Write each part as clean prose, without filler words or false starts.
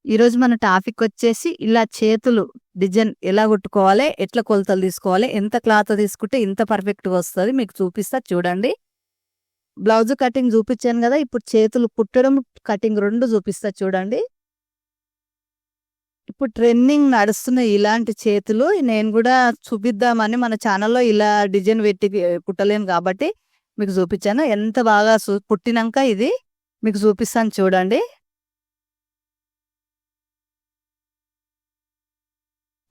ఈరోజు మన టాపిక్ వచ్చేసి ఇలా చేతులు డిజైన్ ఎలా కుట్టుకోవాలి, ఎట్లా కొలతలు తీసుకోవాలి, ఎంత క్లాత్ తీసుకుంటే ఇంత పర్ఫెక్ట్‌గా వస్తది మీకు చూపిస్తా చూడండి. బ్లౌజ్ కటింగ్ చూపించాను కదా! ఇప్పుడు చేతులు కుట్టడం, కటింగ్ 2 చూపిస్తా చూడండి. ఇప్పుడు ట్రెండింగ్ నడుస్తున్న ఇలాంటి చేతులు నేను కూడా చూపిద్దామని మన ఛానల్‌లో ఇలా డిజైన్ పెట్టి కుట్టలేను కాబట్టి మీకు చూపించాను. ఎంత బాగా కుట్టినంక ఇది మీకు చూపిస్తాను చూడండి.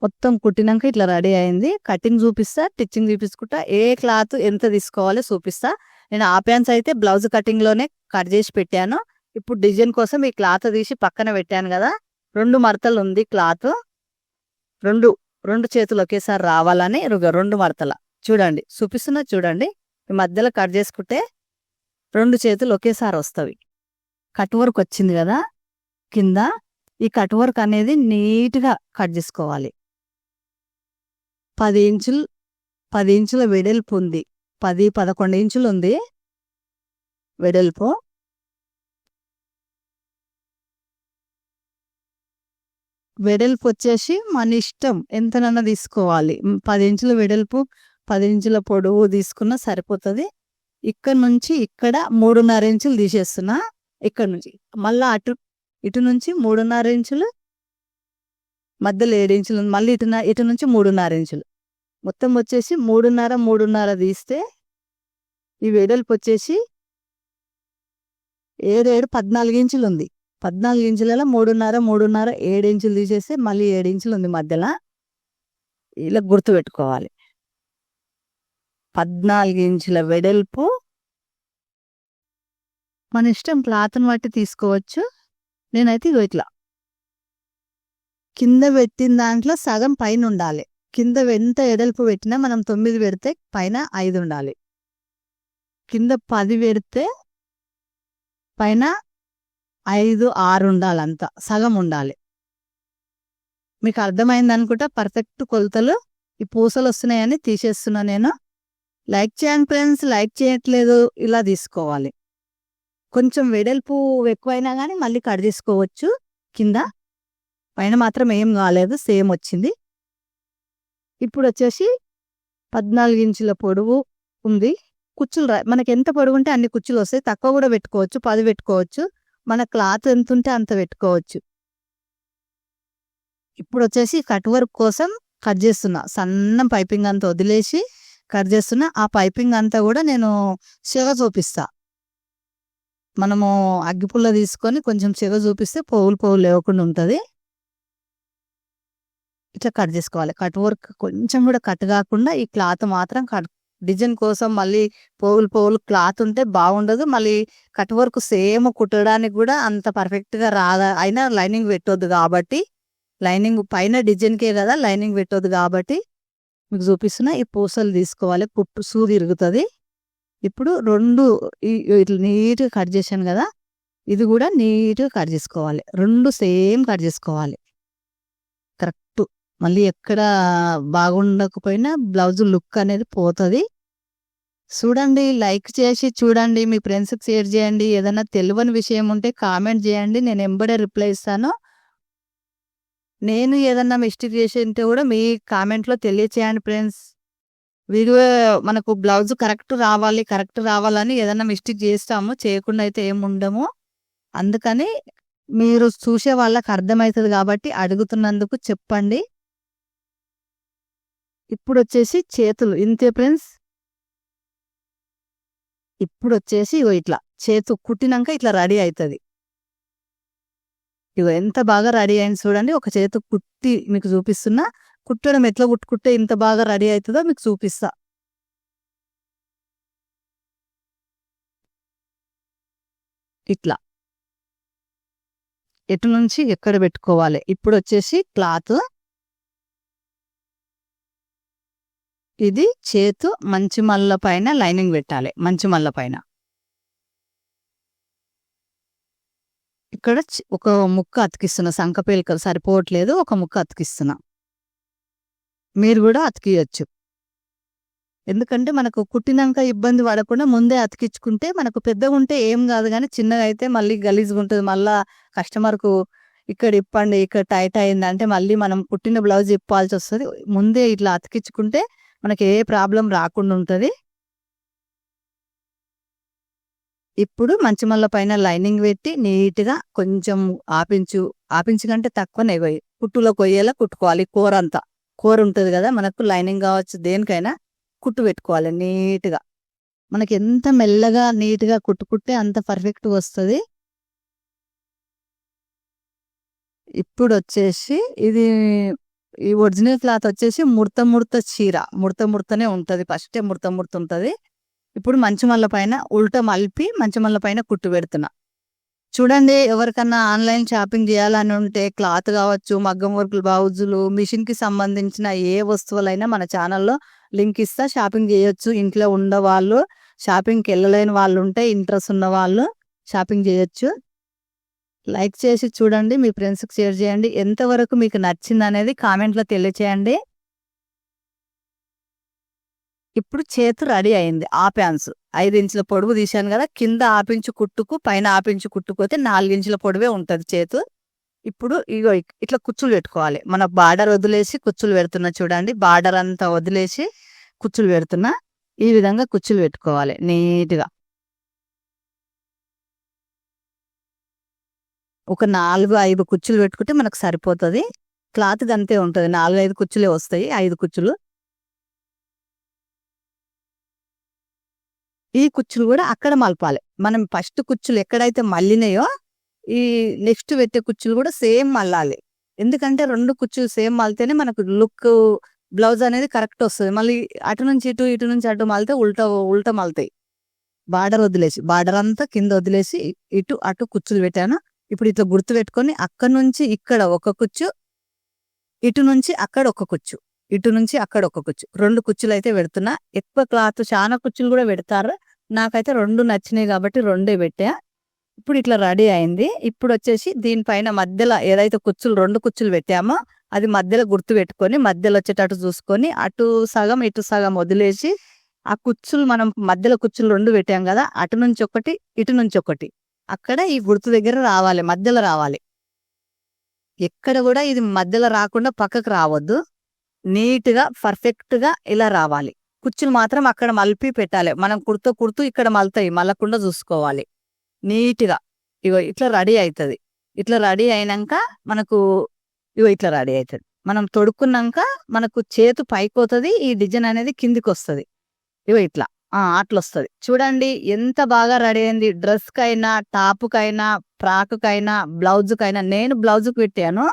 మొత్తం కుట్టినంక ఇట్లా రెడీ అయింది. కటింగ్ చూపిస్తా, స్టిచ్చింగ్ చూపించుకుంటా, ఏ క్లాత్ ఎంత తీసుకోవాలో చూపిస్తా. నేను ఆ ప్యాంట్స్ అయితే బ్లౌజ్ కటింగ్‌లోనే కట్ చేసి పెట్టాను. ఇప్పుడు డిజైన్ కోసం ఈ క్లాత్ తీసి పక్కన పెట్టాను కదా! 2 మడతలు ఉంది క్లాత్. 2 చేతులు ఒకేసారి రావాలని 2 మడతల. చూడండి చూపిస్తున్నా చూడండి. ఈ మధ్యలో కట్ చేసుకుంటే 2 చేతులు ఒకేసారి వస్తవి. కట్ వర్క్ వచ్చింది కదా! కింద ఈ కట్ వర్క్ అనేది నీట్‌గా కట్ చేసుకోవాలి. 10 ఇంచులు 10 ఇంచుల వెడల్పు ఉంది. 10, 11 ఇంచులు ఉంది వెడల్పు. వెడల్పు వచ్చేసి మన ఇష్టం ఎంతనన్నా తీసుకోవాలి. 10 ఇంచుల వెడల్పు, 10 ఇంచుల పొడవు తీసుకున్నా సరిపోతుంది. ఇక్కడ నుంచి ఇక్కడ 3.5 ఇంచులు తీసేస్తున్నా. ఇక్కడ నుంచి మళ్ళా ఇటు నుంచి 3.5 ఇంచులు, మధ్యలో 7 ఇంచులు, మళ్ళీ ఇటు నుంచి 3.5 ఇంచులు, మొత్తం వచ్చేసి 3.5 తీస్తే ఈ వెడల్పు వచ్చేసి 14 ఇంచులు ఉంది. 14 ఇంచులలో 3.5 7 ఇంచులు తీసేస్తే మళ్ళీ 7 ఇంచులు ఉంది మధ్యలో. ఇలా గుర్తుపెట్టుకోవాలి. 14 ఇంచుల వెడల్పు. మన ఇష్టం క్లాత్ని బట్టి తీసుకోవచ్చు. నేనైతే ఇట్లా కింద పెట్టిన దాంట్లో సగం పైన ఉండాలి. కింద ఎంత ఎడల్పు పెట్టినా మనం 9 పెడితే పైన 5 ఉండాలి. కింద 10 పెడితే పైన 5, 6 ఉండాలి. అంతా సగం ఉండాలి. మీకు అర్థమైంది అనుకుంటా. పర్ఫెక్ట్ కొలతలు. ఈ పూసలు వస్తున్నాయని తీసేస్తున్నా నేను. లైక్ చేయండి ఫ్రెండ్స్, లైక్ చేయట్లేదు. ఇలా తీసుకోవాలి. కొంచెం వెడల్పు ఎక్కువైనా కానీ మళ్ళీ కట్ చేసుకోవచ్చు. కింద పైన మాత్రం ఏం కాలేదు, సేమ్ వచ్చింది. ఇప్పుడు వచ్చేసి 14 ఇంచుల పొడవు ఉంది. కుచ్చులు మనకి ఎంత పొడవు ఉంటే అన్ని కుచ్చులు వస్తాయి. తక్కువ కూడా పెట్టుకోవచ్చు, 10 పెట్టుకోవచ్చు. మన క్లాత్ ఎంత ఉంటే అంత పెట్టుకోవచ్చు. ఇప్పుడు వచ్చేసి కట్ వర్క్ కోసం కట్ చేస్తున్నా. సన్నం పైపింగ్ అంతా వదిలేసి కట్ చేస్తున్నా. ఆ పైపింగ్ అంతా కూడా నేను చెగ చూపిస్తా. మనము అగ్గిపుల్ల తీసుకొని కొంచెం చెగ చూపిస్తే పోగులు లేవకుండా ఉంటుంది. ఇట్లా కట్ చేసుకోవాలి. కట్ వర్క్ కొంచెం కూడా కట్ కాకుండా ఈ క్లాత్ మాత్రం డిజైన్ కోసం మళ్ళీ పోగులు క్లాత్ ఉంటే బాగుండదు. మళ్ళీ కట్ వర్క్ సేమ్ కుట్టడానికి కూడా అంత పర్ఫెక్ట్గా అయినా లైనింగ్ పెట్టొద్దు కాబట్టి, లైనింగ్ పైన డిజైన్కే కదా లైనింగ్ పెట్టొద్దు కాబట్టి మీకు చూపిస్తున్నా. ఈ పూసలు తీసుకోవాలి. కుట్టు సూది ఇరుగుతుంది. ఇప్పుడు 2 ఇట్లా నీట్గా కట్ చేశాను కదా, ఇది కూడా నీట్గా కట్ చేసుకోవాలి. 2 సేమ్ కట్ చేసుకోవాలి కరెక్ట్. మళ్ళీ ఎక్కడ బాగుండకపోయినా బ్లౌజ్ లుక్ అనేది పోతుంది. చూడండి, లైక్ చేసి చూడండి, మీ ఫ్రెండ్స్కి షేర్ చేయండి. ఏదైనా తెలియని విషయం ఉంటే కామెంట్ చేయండి, నేను ఎంబడే రిప్లై ఇస్తాను. నేను ఏదన్నా మిస్టేక్ చేసి ఉంటే కూడా మీ కామెంట్లో తెలియచేయండి ఫ్రెండ్స్. వీడియో మనకు బ్లౌజ్ కరెక్ట్ రావాలని ఏదన్నా మిస్టేక్ చేస్తాము, చేయకుండా అయితే ఏమి ఉండము. అందుకని మీరు చూసే వాళ్ళకి అర్థమవుతుంది కాబట్టి అడుగుతున్నందుకు చెప్పండి. ఇప్పుడు వచ్చేసి చేతులు ఇంతే ఫ్రెండ్స్. ఇప్పుడు వచ్చేసి ఇట్లా చేతు కుట్టినాక ఇట్లా రెడీ అవుతుంది. ఇగో ఎంత బాగా రెడీ అయింది చూడండి. ఒక చేతు కుట్టి మీకు చూపిస్తున్నా. కుట్టడం ఎట్లా కుట్టుకుంటే ఇంత బాగా రెడీ అవుతుందో మీకు చూపిస్తా. ఇట్లా ఎటు నుంచి ఎక్కడ పెట్టుకోవాలి. ఇప్పుడు వచ్చేసి క్లాత్. ఇది చేతు మంచి మల్ల పైన లైనింగ్ పెట్టాలి. మంచి మల్ల పైన ఇక్కడ ఒక ముక్క అతికిస్తున్నా. సంకపేలికలు సరిపోవట్లేదు, ఒక ముక్క అతికిస్తున్నా. మీరు కూడా అతికియచ్చు. ఎందుకంటే మనకు కుట్టినాక ఇబ్బంది పడకుండా ముందే అతికించుకుంటే మనకు పెద్దగా ఉంటే ఏం కాదు, కానీ చిన్నగా అయితే మళ్ళీ గలీజ్గా ఉంటుంది. మళ్ళా కస్టమర్కు ఇక్కడ ఇప్పండి, ఇక్కడ టైట్ అయిందంటే మళ్ళీ మనం కుట్టిన బ్లౌజ్ ఇప్పాల్సి వస్తుంది. ముందే ఇట్లా అతికించుకుంటే మనకి ఏ ప్రాబ్లం రాకుండా ఉంటుంది. ఇప్పుడు మంచమల్ల పైన లైనింగ్ పెట్టి నీట్గా కొంచెం ఆపించు కంటే తక్కువనే కుట్టులో కొయ్యేలా కుట్టుకోవాలి. కూర ఉంటుంది కదా, మనకు లైనింగ్ కావచ్చు దేనికైనా కుట్టు పెట్టుకోవాలి నీట్గా. మనకి ఎంత మెల్లగా నీట్గా కుట్టుకుంటే అంత పర్ఫెక్ట్ వస్తుంది. ఇప్పుడు వచ్చేసి ఇది ఈ ఒరిజినల్ క్లాత్ వచ్చేసి ముడత చీర, ముడతనే ఉంటుంది. ఫస్టే ముడత ఉంటుంది. ఇప్పుడు మంచమల్ల పైన ఉల్టా మలిపి మంచమల్ల పైన కుట్టు పెడుతున్నా. చూడండి, ఎవరికన్నా ఆన్లైన్ షాపింగ్ చేయాలని ఉంటే క్లాత్ కావచ్చు, మగ్గం వర్కులు, బ్లౌజులు, మిషన్కి సంబంధించిన ఏ వస్తువులైనా మన ఛానల్లో లింక్ ఇస్తా, షాపింగ్ చేయొచ్చు. ఇంట్లో ఉండవాళ్ళు, షాపింగ్కి వెళ్ళలేని వాళ్ళు ఉంటే ఇంట్రెస్ట్ ఉన్న వాళ్ళు షాపింగ్ చేయొచ్చు. లైక్ చేసి చూడండి, మీ ఫ్రెండ్స్కి షేర్ చేయండి. ఎంతవరకు మీకు నచ్చింది అనేది కామెంట్లో తెలియచేయండి. ఇప్పుడు చేతు రెడీ అయింది. ఆపాన్స్ 5 ఇంచుల పొడవు తీశాను కదా, కింద ఆపించు కుట్టుకు పైన ఆపించు కుట్టుకోతే 4 ఇంచుల పొడవే ఉంటుంది చేతు. ఇప్పుడు ఇగో ఇట్లా కుచ్చులు పెట్టుకోవాలి. మన బార్డర్ వదిలేసి కుచ్చులు పెడుతున్నా చూడండి, బార్డర్ అంతా వదిలేసి కుచ్చులు పెడుతున్నా. ఈ విధంగా కుచ్చులు పెట్టుకోవాలి నీట్గా. ఒక 4-5 కుచ్చులు పెట్టుకుంటే మనకు సరిపోతుంది. క్లాత్ అంతే ఉంటుంది, 4-5 కుచ్చులే వస్తాయి, 5 కుచ్చులు. ఈ కుచ్చులు కూడా అక్కడ మలపాలి. మనం ఫస్ట్ కుచ్చులు ఎక్కడైతే మళ్ళినాయో ఈ నెక్స్ట్ పెట్టే కుచ్చులు కూడా సేమ్ మళ్ళాలి. ఎందుకంటే 2 కుచ్చులు సేమ్ మలితేనే మనకు లుక్ బ్లౌజ్ అనేది కరెక్ట్ వస్తుంది. మళ్ళీ అటు నుంచి ఇటు, ఇటు నుంచి అటు మలితే ఉల్టా మలుతాయి. బార్డర్ వదిలేసి, బార్డర్ అంతా కింద వదిలేసి ఇటు అటు కుచ్చులు పెట్టాను. ఇప్పుడు ఇట్లా గుర్తు పెట్టుకొని అక్కడ నుంచి ఇక్కడ ఒక కుచ్చు, ఇటు నుంచి అక్కడ ఒక కుచ్చు, ఇటు నుంచి అక్కడ ఒక కుచ్చు, 2 కుచ్చులు అయితే పెడుతున్నా. ఎక్కువ క్లాత్ చాలా కుచ్చులు కూడా పెడతారు, నాకైతే 2 నచ్చినాయి కాబట్టి 2 పెట్టా. ఇప్పుడు ఇట్లా రెడీ అయింది. ఇప్పుడు వచ్చేసి దీనిపైన మధ్యలో ఏదైతే కుచ్చులు 2 కుచ్చులు పెట్టామో అది మధ్యలో గుర్తు పెట్టుకొని మధ్యలో వచ్చేటట్టు చూసుకొని అటు సగం ఇటు సగం వదిలేసి ఆ కుచ్చులు మనం మధ్యలో కుచ్చులు 2 పెట్టాం కదా, అటు నుంచి ఒకటి ఇటు నుంచి ఒకటి, అక్కడ ఈ గుర్తు దగ్గర రావాలి, మధ్యలో రావాలి. ఎక్కడ కూడా ఇది మధ్యలో రాకుండా పక్కకు రావద్దు, నీట్గా పర్ఫెక్ట్గా ఇలా రావాలి. కుచ్చులు మాత్రం అక్కడ మలిపి పెట్టాలి. మనం కుడుతూ ఇక్కడ మలుతాయి, మళ్ళకుండా చూసుకోవాలి నీట్గా. ఇగో ఇట్లా రెడీ అవుతుంది. ఇట్లా రెడీ అయినాక మనకు ఇట్లా రెడీ అవుతుంది. మనం తొడుక్కున్నాక మనకు చేతు పైపోతుంది, ఈ డిజైన్ అనేది కిందికి వస్తుంది. ఇట్లా అట్లా వస్తుంది. చూడండి ఎంత బాగా రెడీ అయింది. డ్రెస్కైనా, టాప్కైనా, ఫ్రాక్కైనా, బ్లౌజ్కైనా. నేను బ్లౌజ్కి పెట్టాను,